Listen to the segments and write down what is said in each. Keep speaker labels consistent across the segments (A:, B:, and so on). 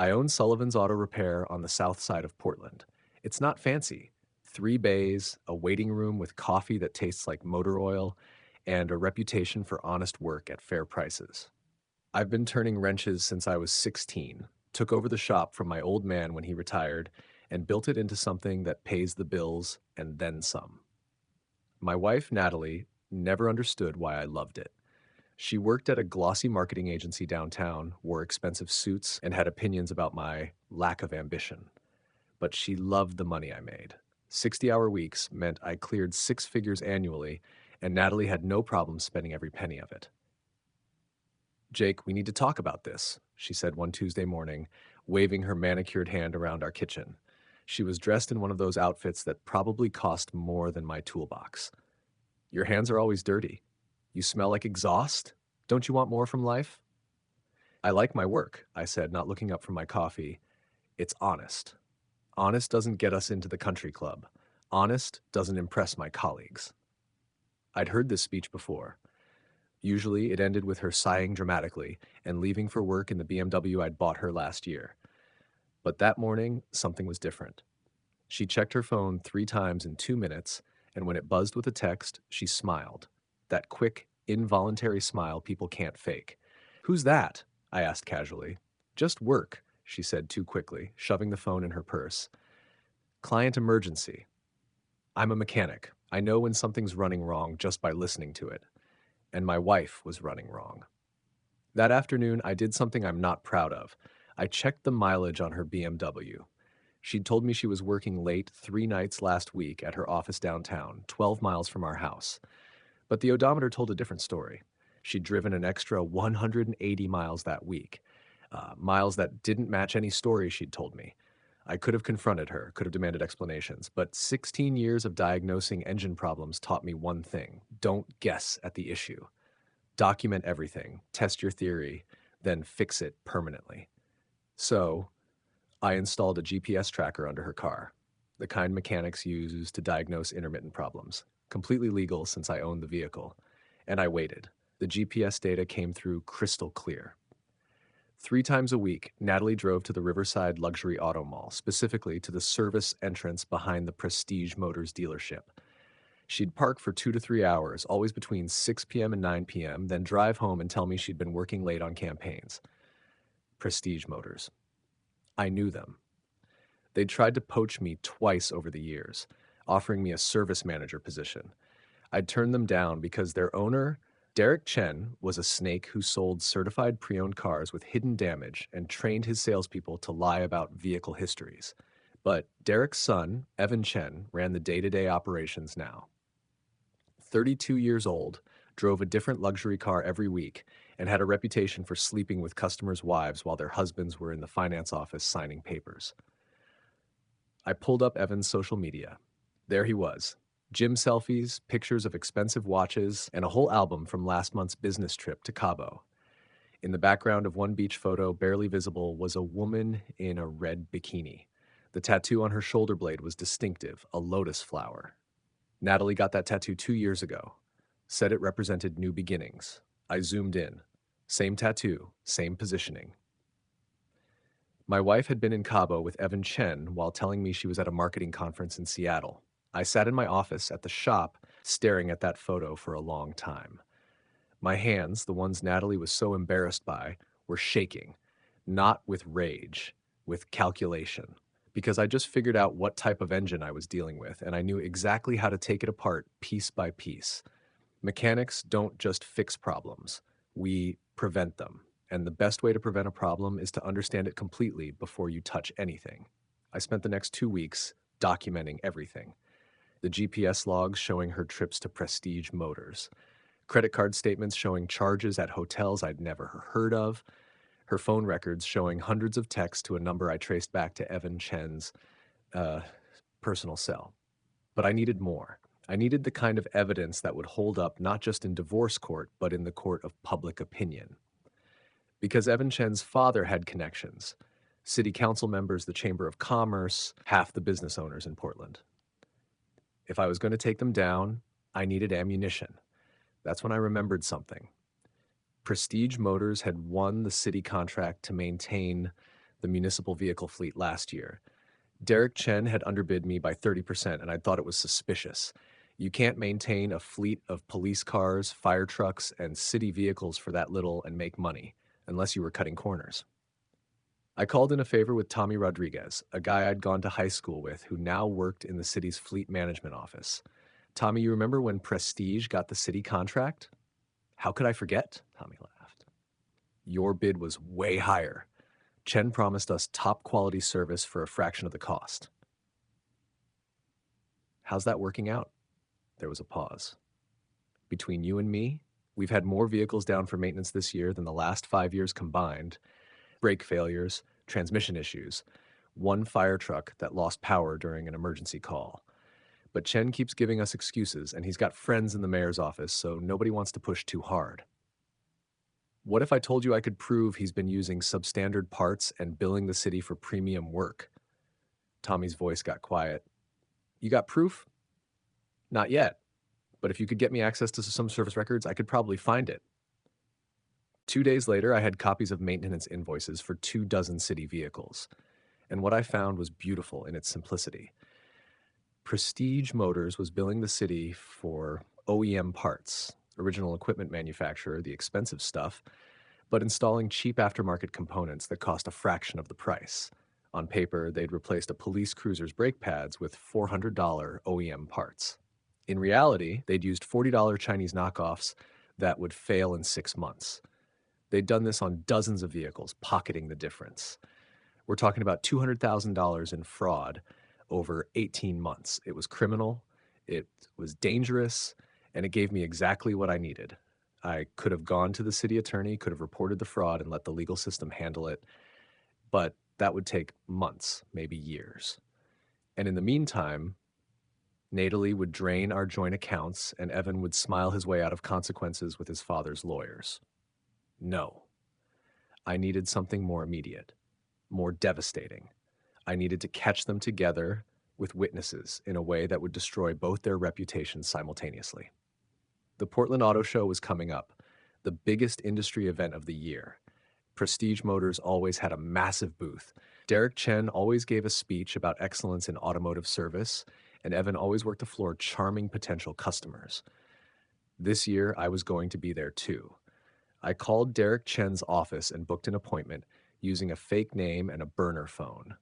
A: I own Sullivan's Auto Repair on the south side of Portland. It's not fancy. 3 bays, a waiting room with coffee that tastes like motor oil, and a reputation for honest work at fair prices. I've been turning wrenches since I was 16, took over the shop from my old man when he retired, and built it into something that pays the bills and then some. My wife, Natalie, never understood why I loved it. She worked at a glossy marketing agency downtown, wore expensive suits, and had opinions about my lack of ambition. But she loved the money I made. 60-hour weeks meant I cleared 6 figures annually, and Natalie had no problem spending every penny of it. "Jake, we need to talk about this," she said one Tuesday morning, waving her manicured hand around our kitchen. She was dressed in one of those outfits that probably cost more than my toolbox. "Your hands are always dirty. You smell like exhaust? Don't you want more from life?" "I like my work," I said, not looking up from my coffee. "It's honest. Honest doesn't get us into the country club. Honest doesn't impress my colleagues." I'd heard this speech before. Usually, it ended with her sighing dramatically and leaving for work in the BMW I'd bought her last year. But that morning, something was different. She checked her phone 3 times in 2 minutes, and when it buzzed with a text, she smiled. That quick, involuntary smile people can't fake. "Who's that?" I asked casually. "Just work," she said too quickly, shoving the phone in her purse. "Client emergency. I'm a mechanic. I know when something's running wrong just by listening to it. And my wife was running wrong." That afternoon, I did something I'm not proud of. I checked the mileage on her BMW. She'd told me she was working late 3 nights last week at her office downtown, 12 miles from our house. But the odometer told a different story. She'd driven an extra 180 miles that week, miles that didn't match any story she'd told me. I could have confronted her, could have demanded explanations, but 16 years of diagnosing engine problems taught me one thing: don't guess at the issue. Document everything, test your theory, then fix it permanently. So, I installed a GPS tracker under her car, the kind mechanics use to diagnose intermittent problems. Completely legal since I owned the vehicle. And I waited. The GPS data came through crystal clear. 3 times a week, Natalie drove to the Riverside Luxury Auto Mall, specifically to the service entrance behind the Prestige Motors dealership. She'd park for 2 to 3 hours, always between 6 p.m. and 9 p.m., then drive home and tell me she'd been working late on campaigns. Prestige Motors. I knew them. They'd tried to poach me twice over the years, offering me a service manager position. I'd turned them down because their owner, Derek Chen, was a snake who sold certified pre-owned cars with hidden damage and trained his salespeople to lie about vehicle histories. But Derek's son, Evan Chen, ran the day-to-day operations now. 32 years old, drove a different luxury car every week, and had a reputation for sleeping with customers' wives while their husbands were in the finance office signing papers. I pulled up Evan's social media. There he was. Gym selfies, pictures of expensive watches, and a whole album from last month's business trip to Cabo. In the background of one beach photo, barely visible, was a woman in a red bikini. The tattoo on her shoulder blade was distinctive, a lotus flower. Natalie got that tattoo 2 years ago. Said it represented new beginnings. I zoomed in. Same tattoo, same positioning. My wife had been in Cabo with Evan Chen while telling me she was at a marketing conference in Seattle. I sat in my office at the shop, staring at that photo for a long time. My hands, the ones Natalie was so embarrassed by, were shaking, not with rage, with calculation, because I just figured out what type of engine I was dealing with, and I knew exactly how to take it apart piece by piece. Mechanics don't just fix problems, we prevent them. And the best way to prevent a problem is to understand it completely before you touch anything. I spent the next 2 weeks documenting everything. The GPS logs showing her trips to Prestige Motors, credit card statements showing charges at hotels I'd never heard of, her phone records showing hundreds of texts to a number I traced back to Evan Chen's personal cell. But I needed more. I needed the kind of evidence that would hold up not just in divorce court, but in the court of public opinion. Because Evan Chen's father had connections, city council members, the Chamber of Commerce, half the business owners in Portland. If I was going to take them down, I needed ammunition. That's when I remembered something. Prestige Motors had won the city contract to maintain the municipal vehicle fleet last year. Derek Chen had underbid me by 30%, and I thought it was suspicious. You can't maintain a fleet of police cars, fire trucks, and city vehicles for that little and make money, unless you were cutting corners. I called in a favor with Tommy Rodriguez, a guy I'd gone to high school with who now worked in the city's fleet management office. Tommy, you remember when Prestige got the city contract? How could I forget? Tommy laughed. Your bid was way higher. Chen promised us top quality service for a fraction of the cost. How's that working out? There was a pause. Between you and me, we've had more vehicles down for maintenance this year than the last 5 years combined. Brake failures, transmission issues, one fire truck that lost power during an emergency call. But Chen keeps giving us excuses, and he's got friends in the mayor's office, so nobody wants to push too hard. What if I told you I could prove he's been using substandard parts and billing the city for premium work? Tommy's voice got quiet. You got proof? Not yet. But if you could get me access to some service records, I could probably find it. 2 days later, I had copies of maintenance invoices for 24 city vehicles. And what I found was beautiful in its simplicity. Prestige Motors was billing the city for OEM parts, original equipment manufacturer, the expensive stuff, but installing cheap aftermarket components that cost a fraction of the price. On paper, they'd replaced a police cruiser's brake pads with $400 OEM parts. In reality, they'd used $40 Chinese knockoffs that would fail in 6 months. They'd done this on dozens of vehicles, pocketing the difference. We're talking about $200,000 in fraud over 18 months. It was criminal, it was dangerous, and it gave me exactly what I needed. I could have gone to the city attorney, could have reported the fraud and let the legal system handle it, but that would take months, maybe years. And in the meantime, Natalie would drain our joint accounts, and Evan would smile his way out of consequences with his father's lawyers. No. I needed something more immediate, more devastating. I needed to catch them together with witnesses in a way that would destroy both their reputations simultaneously. The Portland Auto Show was coming up, the biggest industry event of the year. Prestige Motors always had a massive booth. Derek Chen always gave a speech about excellence in automotive service, and Evan always worked the floor charming potential customers. This year, I was going to be there too. I called Derek Chen's office and booked an appointment using a fake name and a burner phone.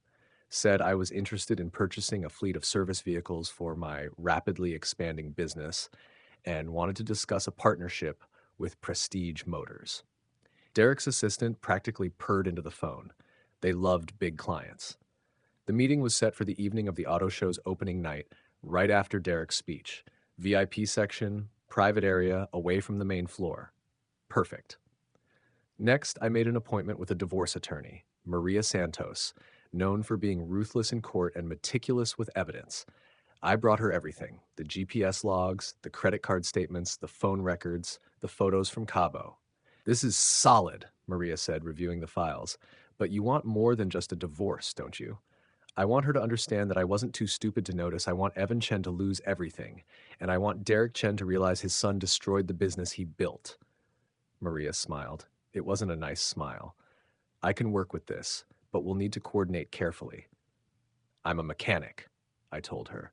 A: Said I was interested in purchasing a fleet of service vehicles for my rapidly expanding business and wanted to discuss a partnership with Prestige Motors. Derek's assistant practically purred into the phone. They loved big clients. The meeting was set for the evening of the auto show's opening night, right after Derek's speech. VIP section, private area, away from the main floor. Perfect. Next, I made an appointment with a divorce attorney, Maria Santos, known for being ruthless in court and meticulous with evidence. I brought her everything: the GPS logs, the credit card statements, the phone records, the photos from Cabo. This is solid, Maria said, reviewing the files. But you want more than just a divorce, don't you? I want her to understand that I wasn't too stupid to notice. I want Evan Chen to lose everything. And I want Derek Chen to realize his son destroyed the business he built. Maria smiled. It wasn't a nice smile. I can work with this, but we'll need to coordinate carefully. I'm a mechanic, I told her.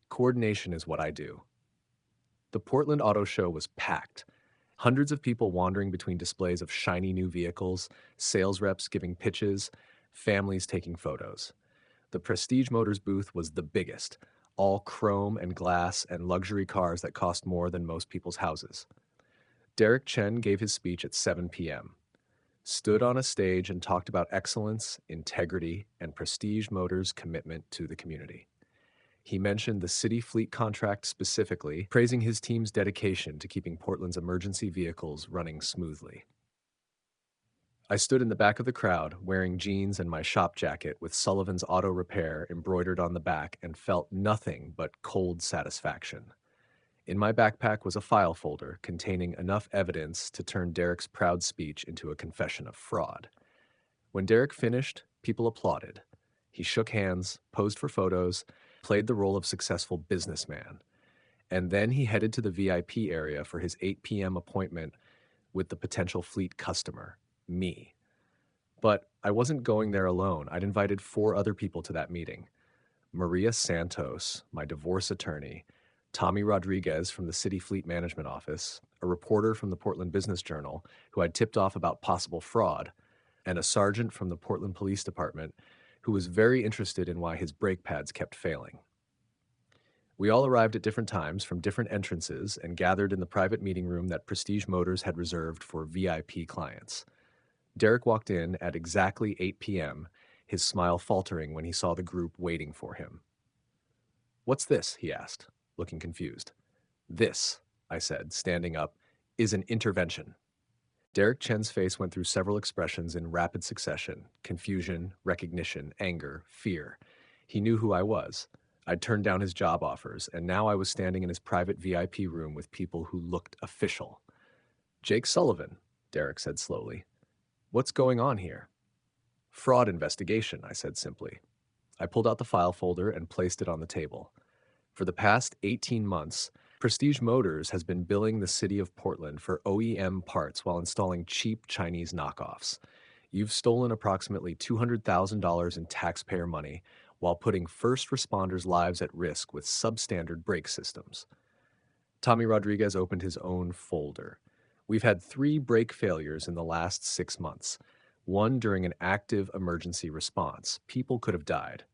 A: Coordination is what I do. The Portland Auto Show was packed. Hundreds of people wandering between displays of shiny new vehicles, sales reps giving pitches, families taking photos. The Prestige Motors booth was the biggest, all chrome and glass and luxury cars that cost more than most people's houses. Derek Chen gave his speech at 7 p.m., stood on a stage and talked about excellence, integrity, and Prestige Motors' commitment to the community. He mentioned the city fleet contract specifically, praising his team's dedication to keeping Portland's emergency vehicles running smoothly. I stood in the back of the crowd, wearing jeans and my shop jacket with Sullivan's Auto Repair embroidered on the back, and felt nothing but cold satisfaction. In my backpack was a file folder containing enough evidence to turn Derek's proud speech into a confession of fraud. When Derek finished, people applauded. He shook hands, posed for photos, played the role of successful businessman. And then he headed to the VIP area for his 8 p.m. appointment with the potential fleet customer, me. But I wasn't going there alone. I'd invited 4 other people to that meeting: Maria Santos, my divorce attorney, Tommy Rodriguez from the City Fleet Management Office, a reporter from the Portland Business Journal who I'd tipped off about possible fraud, and a sergeant from the Portland Police Department who was very interested in why his brake pads kept failing. We all arrived at different times from different entrances and gathered in the private meeting room that Prestige Motors had reserved for VIP clients. Derek walked in at exactly 8 p.m., his smile faltering when he saw the group waiting for him. "What's this?" he asked, looking confused. "This," I said, standing up, "is an intervention." Derek Chen's face went through several expressions in rapid succession: confusion, recognition, anger, fear. He knew who I was. I'd turned down his job offers, and now I was standing in his private VIP room with people who looked official. "Jake Sullivan," Derek said slowly. "What's going on here?" "Fraud investigation," I said simply. I pulled out the file folder and placed it on the table. For the past 18 months, Prestige Motors has been billing the city of Portland for OEM parts while installing cheap Chinese knockoffs. You've stolen approximately $200,000 in taxpayer money while putting first responders' lives at risk with substandard brake systems. Tommy Rodriguez opened his own folder. "We've had 3 brake failures in the last 6 months. One during an active emergency response. People could have died."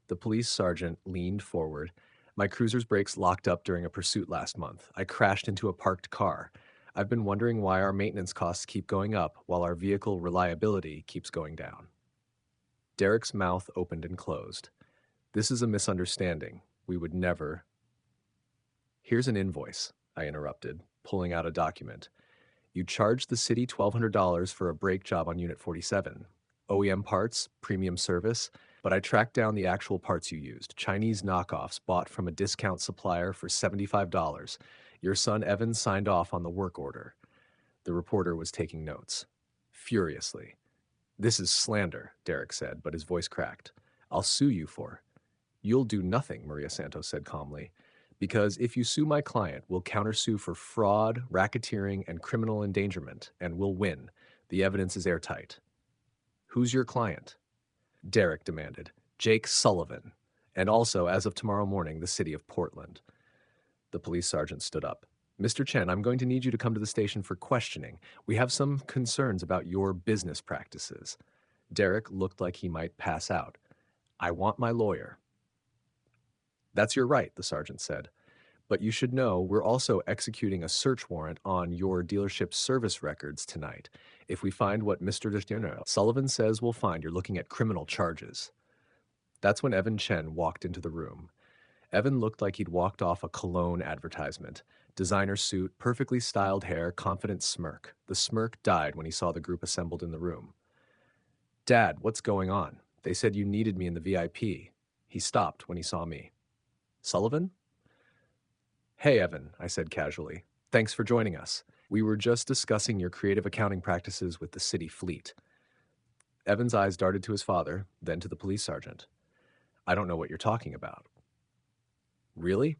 A: The police sergeant leaned forward. "My cruiser's brakes locked up during a pursuit last month. I crashed into a parked car. I've been wondering why our maintenance costs keep going up while our vehicle reliability keeps going down." Derek's mouth opened and closed. "This is a misunderstanding. We would never—" "Here's an invoice," I interrupted, pulling out a document. "You charged the city $1,200 for a brake job on Unit 47. OEM parts, premium service, but I tracked down the actual parts you used, Chinese knockoffs bought from a discount supplier for $75. Your son Evan signed off on the work order." The reporter was taking notes. Furiously. "This is slander," Derek said, but his voice cracked. "I'll sue you for—" "You'll do nothing," Maria Santos said calmly. "Because if you sue my client, we'll countersue for fraud, racketeering, and criminal endangerment, and we'll win. The evidence is airtight." "Who's your client?" Derek demanded. "Jake Sullivan. And also, as of tomorrow morning, the city of Portland." The police sergeant stood up. "Mr. Chen, I'm going to need you to come to the station for questioning. We have some concerns about your business practices." Derek looked like he might pass out. "I want my lawyer." "That's your right," the sergeant said. "But you should know we're also executing a search warrant on your dealership's service records tonight. If we find what Mr. Sullivan says we'll find, you're looking at criminal charges." That's when Evan Chen walked into the room. Evan looked like he'd walked off a cologne advertisement. Designer suit, perfectly styled hair, confident smirk. The smirk died when he saw the group assembled in the room. "Dad, what's going on? They said you needed me in the VIP." He stopped when he saw me. "Sullivan?" "Hey, Evan," I said casually. "Thanks for joining us. We were just discussing your creative accounting practices with the city fleet." Evan's eyes darted to his father, then to the police sergeant. "I don't know what you're talking about." "Really?"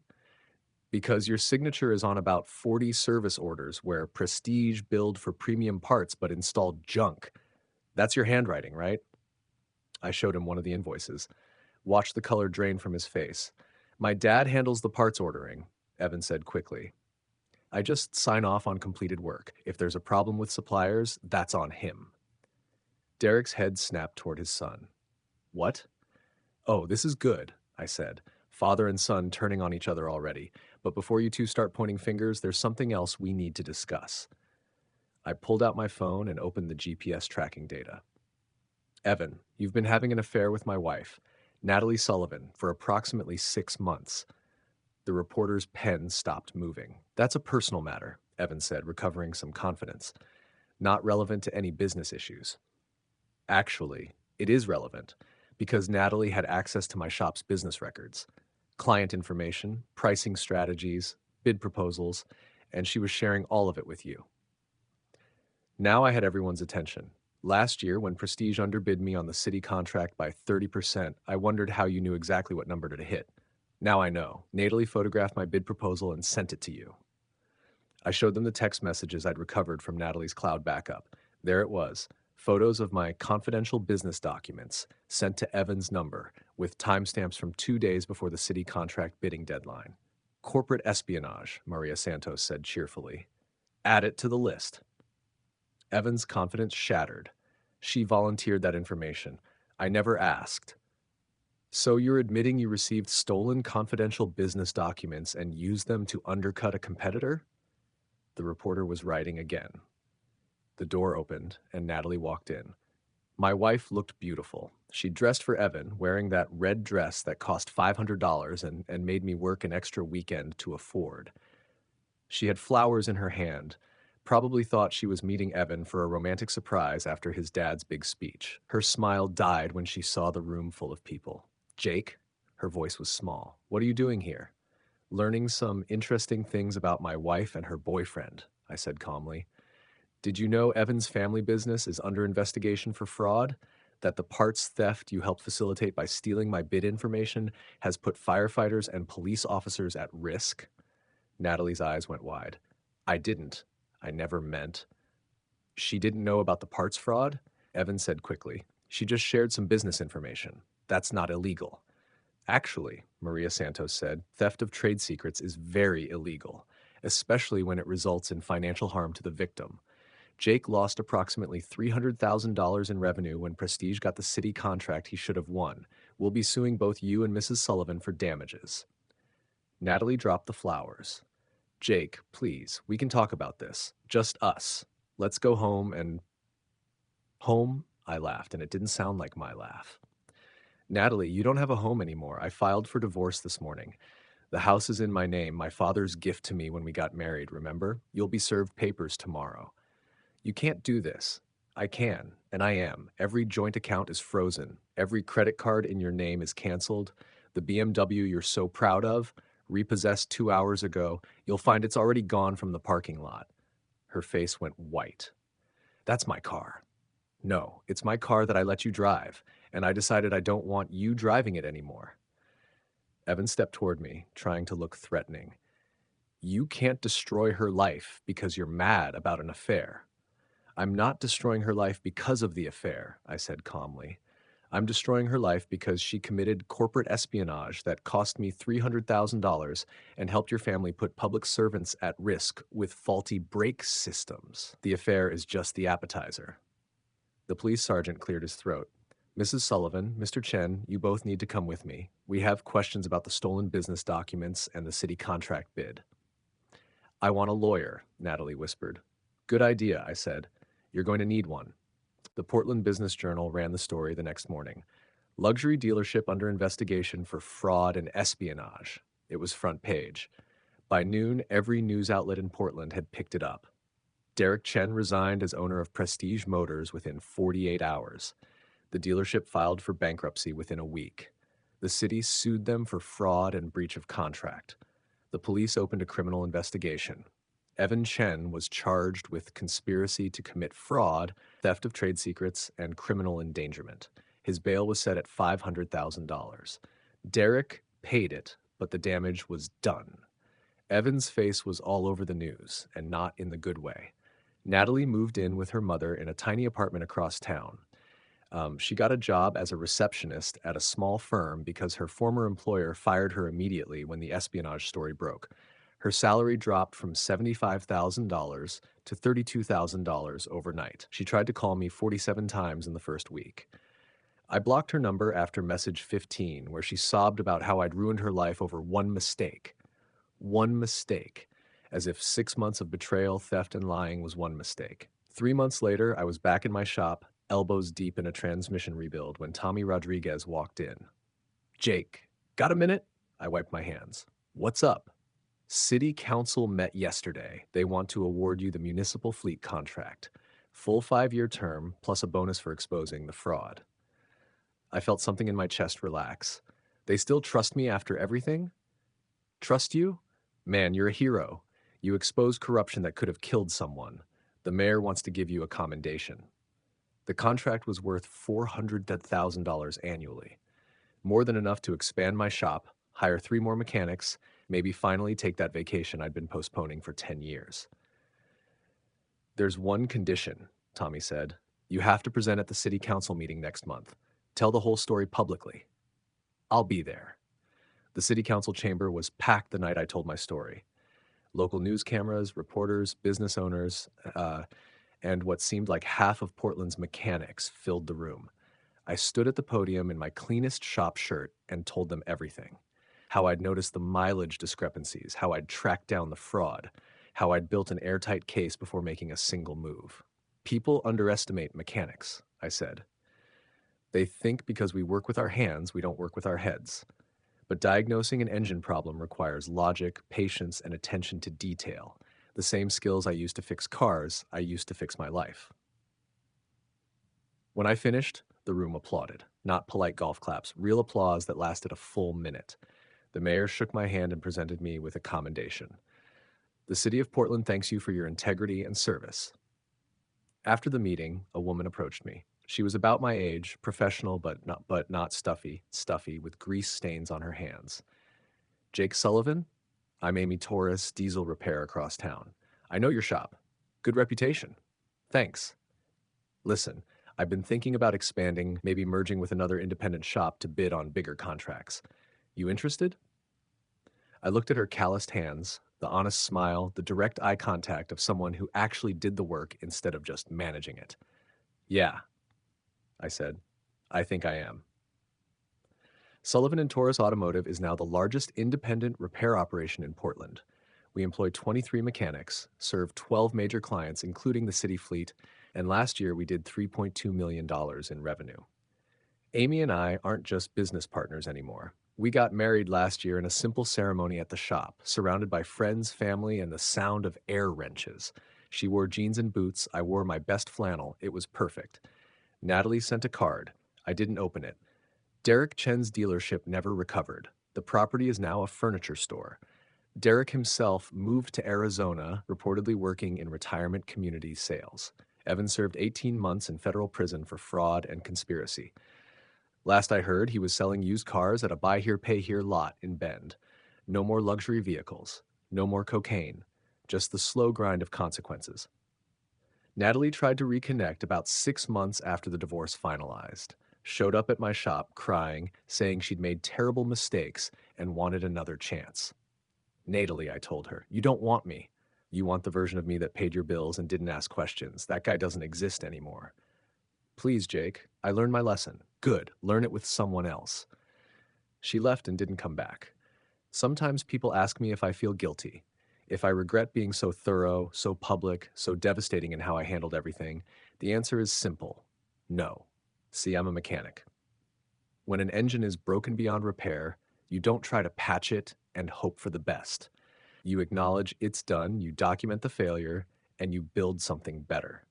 A: "Because your signature is on about 40 service orders where Prestige billed for premium parts but installed junk. That's your handwriting, right?" I showed him one of the invoices. Watched the color drain from his face. "My dad handles the parts ordering," Evan said quickly. "I just sign off on completed work. If there's a problem with suppliers, that's on him." Derek's head snapped toward his son. "What?" "Oh, this is good," I said. "Father and son turning on each other already. But before you two start pointing fingers, there's something else we need to discuss." I pulled out my phone and opened the GPS tracking data. "Evan, you've been having an affair with my wife, Natalie Sullivan, for approximately 6 months." The reporter's pen stopped moving. "That's a personal matter," Evan said, recovering some confidence. "Not relevant to any business issues." "Actually, it is relevant, because Natalie had access to my shop's business records, client information, pricing strategies, bid proposals, and she was sharing all of it with you." Now I had everyone's attention. "Last year, when Prestige underbid me on the city contract by 30%, I wondered how you knew exactly what number to hit. Now I know. Natalie photographed my bid proposal and sent it to you." I showed them the text messages I'd recovered from Natalie's cloud backup. There it was, Photos of my confidential business documents sent to Evan's number with timestamps from 2 days before the city contract bidding deadline. Corporate espionage, Maria Santos said cheerfully. Add it to the list. Evan's confidence shattered. She volunteered that information. I never asked. So you're admitting you received stolen confidential business documents and used them to undercut a competitor? The reporter was writing again. The door opened and Natalie walked in. My wife looked beautiful. She dressed for Evan, wearing that red dress that cost $500 and made me work an extra weekend to afford. She had flowers in her hand, probably thought she was meeting Evan for a romantic surprise after his dad's big speech. Her smile died when she saw the room full of people. Jake? Her voice was small. What are you doing here? Learning some interesting things about my wife and her boyfriend, I said calmly. Did you know Evan's family business is under investigation for fraud? That the parts theft you helped facilitate by stealing my bid information has put firefighters and police officers at risk? Natalie's eyes went wide. I didn't. I never meant. She didn't know about the parts fraud? Evan said quickly. She just shared some business information. That's not illegal. Actually, Maria Santos said, theft of trade secrets is very illegal, especially when it results in financial harm to the victim. Jake lost approximately $300,000 in revenue when Prestige got the city contract he should have won. We'll be suing both you and Mrs. Sullivan for damages. Natalie dropped the flowers. Jake, please, we can talk about this. Just us. Let's go home and... Home? I laughed, and it didn't sound like my laugh. Natalie, you don't have a home anymore. I filed for divorce this morning. The house is in my name, my father's gift to me when we got married, remember? You'll be served papers tomorrow. You can't do this. I can, and I am. Every joint account is frozen. Every credit card in your name is canceled. The BMW you're so proud of, repossessed 2 hours ago, you'll find it's already gone from the parking lot. Her face went white. That's my car. No, it's my car that I let you drive, and I decided I don't want you driving it anymore. Evan stepped toward me, trying to look threatening. You can't destroy her life because you're mad about an affair. I'm not destroying her life because of the affair, I said calmly. I'm destroying her life because she committed corporate espionage that cost me $300,000 and helped your family put public servants at risk with faulty brake systems. The affair is just the appetizer. The police sergeant cleared his throat. Mrs. Sullivan, Mr. Chen, you both need to come with me. We have questions about the stolen business documents and the city contract bid. I want a lawyer, Natalie whispered. Good idea, I said. You're going to need one. The Portland Business Journal ran the story the next morning. Luxury dealership under investigation for fraud and espionage. It was front page. By noon, every news outlet in Portland had picked it up. Derek Chen resigned as owner of Prestige Motors within 48 hours. The dealership filed for bankruptcy within a week. The city sued them for fraud and breach of contract. The police opened a criminal investigation. Evan Chen was charged with conspiracy to commit fraud, theft of trade secrets, and criminal endangerment. His bail was set at $500,000. Derek paid it, but the damage was done. Evan's face was all over the news, and not in the good way. Natalie moved in with her mother in a tiny apartment across town. She got a job as a receptionist at a small firm because her former employer fired her immediately when the espionage story broke. Her salary dropped from $75,000 to $32,000 overnight. She tried to call me 47 times in the first week. I blocked her number after message 15, where she sobbed about how I'd ruined her life over one mistake. One mistake. As if 6 months of betrayal, theft, and lying was one mistake. 3 months later, I was back in my shop, elbows deep in a transmission rebuild, when Tommy Rodriguez walked in. Jake, got a minute? I wiped my hands. What's up? City Council met yesterday. They want to award you the municipal fleet contract. Full 5-year term, plus a bonus for exposing the fraud. I felt something in my chest relax. They still trust me after everything? Trust you? Man, you're a hero. You exposed corruption that could have killed someone. The mayor wants to give you a commendation. The contract was worth $400,000 annually. More than enough to expand my shop, hire 3 more mechanics, maybe finally take that vacation I'd been postponing for 10 years. There's one condition, Tommy said. You have to present at the city council meeting next month. Tell the whole story publicly. I'll be there. The city council chamber was packed the night I told my story. Local news cameras, reporters, business owners, and what seemed like half of Portland's mechanics filled the room. I stood at the podium in my cleanest shop shirt and told them everything. How I'd noticed the mileage discrepancies, how I'd tracked down the fraud, how I'd built an airtight case before making a single move. People underestimate mechanics, I said. They think because we work with our hands, we don't work with our heads. But diagnosing an engine problem requires logic, patience, and attention to detail. The same skills I used to fix cars, I used to fix my life. When I finished, the room applauded. Not polite golf claps, real applause that lasted a full minute. The mayor shook my hand and presented me with a commendation. The city of Portland thanks you for your integrity and service. After the meeting, a woman approached me. She was about my age, professional but not stuffy, with grease stains on her hands. Jake Sullivan? I'm Amy Torres, diesel repair across town. I know your shop. Good reputation. Thanks. Listen, I've been thinking about expanding, maybe merging with another independent shop to bid on bigger contracts. You interested? I looked at her calloused hands, the honest smile, the direct eye contact of someone who actually did the work instead of just managing it. Yeah, I said. I think I am. Sullivan and Torres Automotive is now the largest independent repair operation in Portland. We employ 23 mechanics, serve 12 major clients, including the city fleet, and last year we did $3.2 million in revenue. Amy and I aren't just business partners anymore. We got married last year in a simple ceremony at the shop, surrounded by friends, family, and the sound of air wrenches. She wore jeans and boots. I wore my best flannel. It was perfect. Natalie sent a card. I didn't open it. Derek Chen's dealership never recovered. The property is now a furniture store. Derek himself moved to Arizona, reportedly working in retirement community sales. Evan served 18 months in federal prison for fraud and conspiracy. Last I heard, he was selling used cars at a buy here, pay here lot in Bend. No more luxury vehicles. No more cocaine. Just the slow grind of consequences. Natalie tried to reconnect about 6 months after the divorce finalized. Showed up at my shop crying, saying she'd made terrible mistakes and wanted another chance. Natalie, I told her, you don't want me. You want the version of me that paid your bills and didn't ask questions. That guy doesn't exist anymore. Please, Jake, I learned my lesson. Good, learn it with someone else. She left and didn't come back. Sometimes people ask me if I feel guilty, if I regret being so thorough, so public, so devastating in how I handled everything. The answer is simple. No. See, I'm a mechanic. When an engine is broken beyond repair, you don't try to patch it and hope for the best. You acknowledge it's done, you document the failure, and you build something better.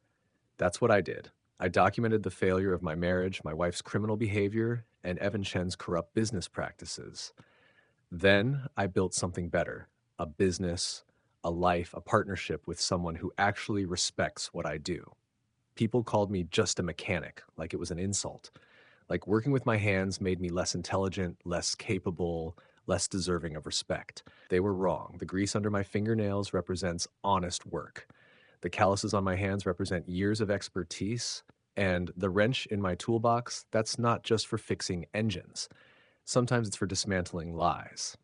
A: That's what I did. I documented the failure of my marriage, my wife's criminal behavior, and Evan Chen's corrupt business practices. Then I built something better, a business, a life, a partnership with someone who actually respects what I do. People called me just a mechanic, like it was an insult. Like working with my hands made me less intelligent, less capable, less deserving of respect. They were wrong. The grease under my fingernails represents honest work. The calluses on my hands represent years of expertise. And the wrench in my toolbox, that's not just for fixing engines. Sometimes it's for dismantling lies.